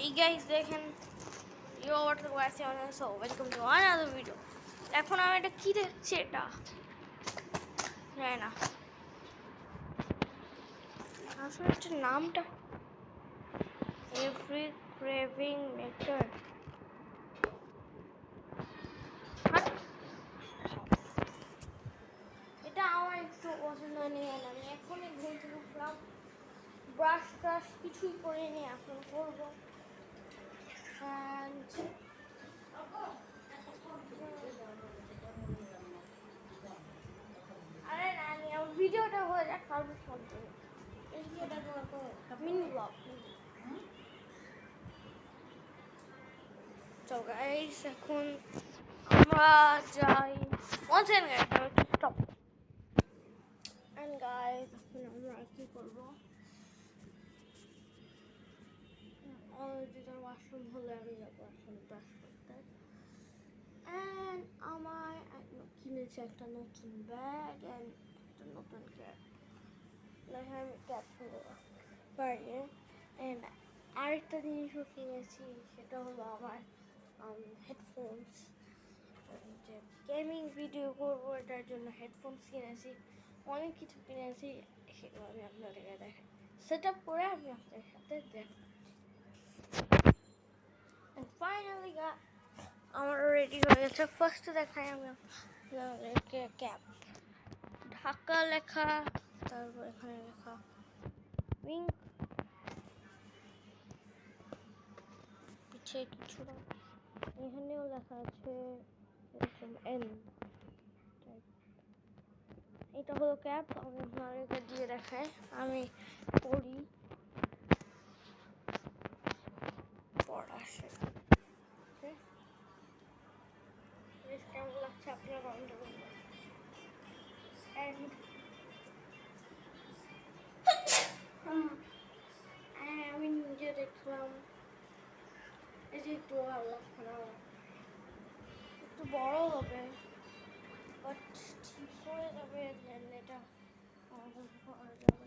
Hey guys, দেখেন yo what the guys on so welcome to another video. এখন আমি এটা কি দেখছি এটা জানি না আসলে এটা নামটা every craving maker এটা আমার একটু পছন্দ নেই আমি এখনই ঘুম থেকে উঠলাম ব্রাশ ট্রাশ কিছুই করিনি এখন করবো and আরে না আমার ভিডিওটা হয়ে যাক তারপর ফোন করবো এই ভিডিওটা তো মিনি ব্লগ তো গাইস এখন আমরা যাই one second guys stop and guys এখন আমরা কি করবো যেটা ওয়াশরুম হলে আমি যাবো এখন ব্রাশ করতে and আমার কিনেছি একটা নতুন ব্যাগ and একটা নতুন ক্যাপ আমি ক্যাপ পারি and আরেকটা জিনিসও কিনেছি সেটা হলো আমার হেডফোনস যে গেমিং ভিডিও করবো এটার জন্য হেডফোনস কিনেছি অনেক কিছু কিনেছি সেগুলো আমি আপনাদেরকে দেখাই সেট আপ করে আমি আপনাদের সাথে দেখাচ্ছি ফাইনালি আমার রেডি হয়ে গেছে ফার্স্টে দেখাই আমি আপনাদেরকে ক্যাপ ঢাকা লেখা তারপর এখানে লেখা উইং পিছিয়ে কিছু না এখানেও লেখা আছে এরকম এন এটা হলো ক্যাপ আমি আপনাদেরকে দিয়ে দেখাই আমি পড়ি পড়া শেখে কেমন লাগছে আপনার কমেন্ট করবেন আমি নিজে দেখলাম এই যে একটু একটু বড় হবে বাট ঠিক হয়ে যাবে এটা করা যাবে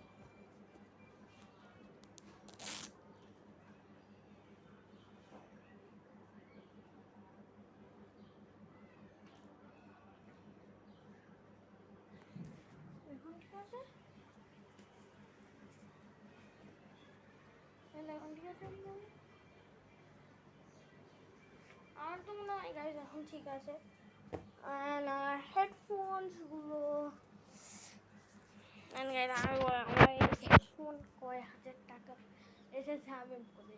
এখন ঠিক আছে এখন ঠিক আছে আমার তো মনে হয় গাইজ এখন ঠিক আছে হেডফোনসগুলো আমার হেডফোন কয় হাজার টাকা এসেছে আমি বলি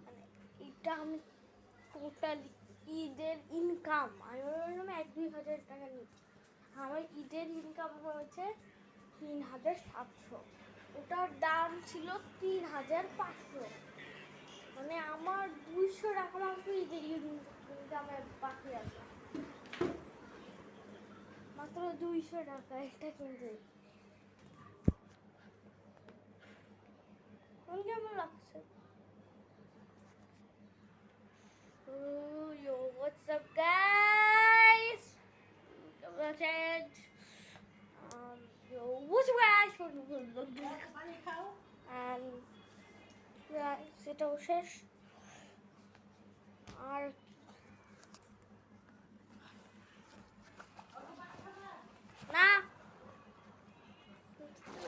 মানে এটা আমি টোটালি ঈদের ইনকাম আমি বললাম 1-2 হাজার টাকা নিচ্ছি আমার ঈদের ইনকাম হয়েছে 3,700 ওটার দাম ছিল 3,500 মানে আমার 200 টাকা মাত্র ঈদের ইনকামে বাকি আছে মাত্র 200 টাকা এটা কিনতে কেমন লাগছে yo what's up guys yo what's up guys and সেটাও শেষ আর না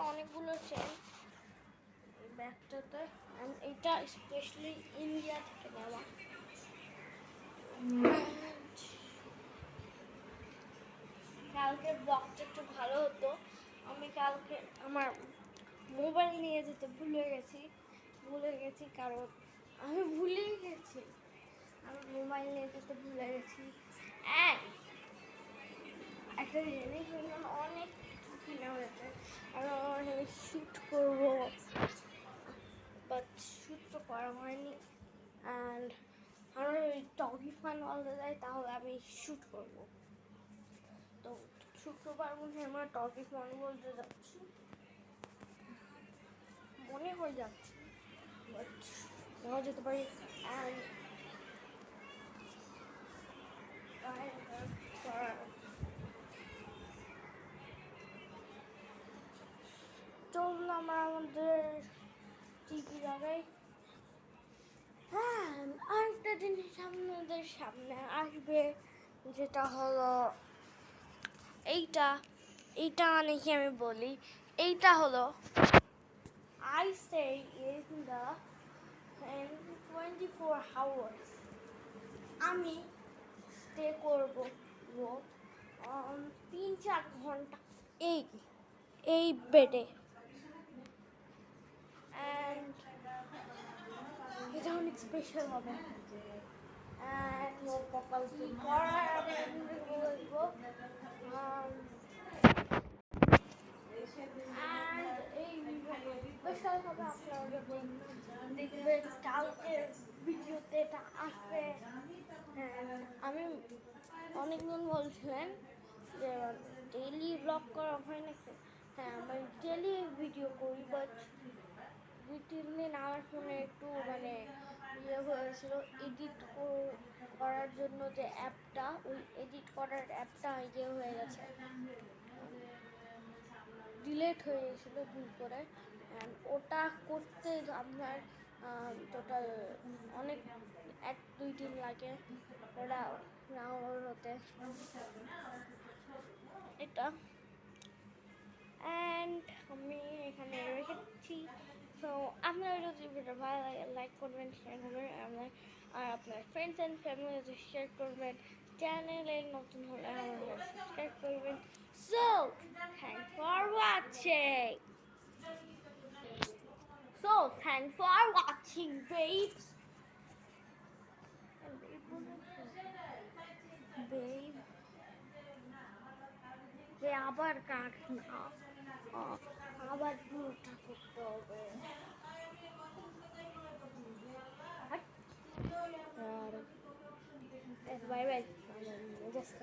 অনেকগুলো চেন এই ব্যাগটাতে এটা স্পেশালি ইন্ডিয়া থেকে নেওয়া কালকে ব্লগটা একটু ভালো হতো আমি কালকে আমার মোবাইল নিয়ে যেতে ভুলে গেছি কারণ আমি ভুলেই গেছি আমি মোবাইল নিয়ে যেতে ভুলে গেছি একটা জিনিস অনেক কিনা হয়েছে আমি এখানে শ্যুট করবো বাট শ্যুট তো করা হয়নি অ্যান্ড আমার ওই টগি ফান বলতে যায় তাহলে আমি শ্যুট করবো তো শুক্রবার মধ্যে আমরা টগি ফান বলতে যাচ্ছি মনে হয়ে যাচ্ছে বাট নাও যেতে পারি অ্যান্ড চলুন আমরা আমাদের টিভি লাগাই আরেকটা জিনিস আপনাদের সামনে আসবে, যেটা হলো এইটা অনেকে আমি বলি, এইটা হলো I stay in the 24 hours. আমি স্টে করব 3-4 ঘন্টা এই বেডে। অ্যান্ড এটা অনেক স্পেশাল হবে। অ্যান্ড ও কপাল কি করার আপনাদের বলবো। অ্যান্ড এই স্পেশাল হবে, আপনারা যখন দেখবেন কালকে ভিডিওতে এটা আসবে। আমি অনেকজন বলছিলেন যে ডেইলি ব্লগ করা হয় নাকি। হ্যাঁ, আমি ডেইলি ভিডিও করি, বাট 2-3 দিন আমার ফোনে একটু ইয়ে হয়েছিল, এডিট করার জন্য যে অ্যাপটা, ওই এডিট করার অ্যাপটা ইয়ে হয়ে গেছে, ডিলেট হয়ে গেছিলো ভুল করে। ওটা করতে আপনার টোটাল অনেক 1-2 দিন লাগে ওটা ডাউনলোড হতে এটা। অ্যান্ড আমি এখানে রেখেছি। সো আপনারা যদি ভিডিও ভালো লাগে লাইক করবেন, শেয়ার করবেন, আর আপনার ফ্রেন্ডস অ্যান্ড ফ্যামিলিতে শেয়ার করবেন। চ্যানেলে নতুন হলে আমাদের সাবস্ক্রাইব করবেন। So thanks for watching. babes. Babe. আবার কাট না, আবার পুরোটা করতে হবে। Bye bye, just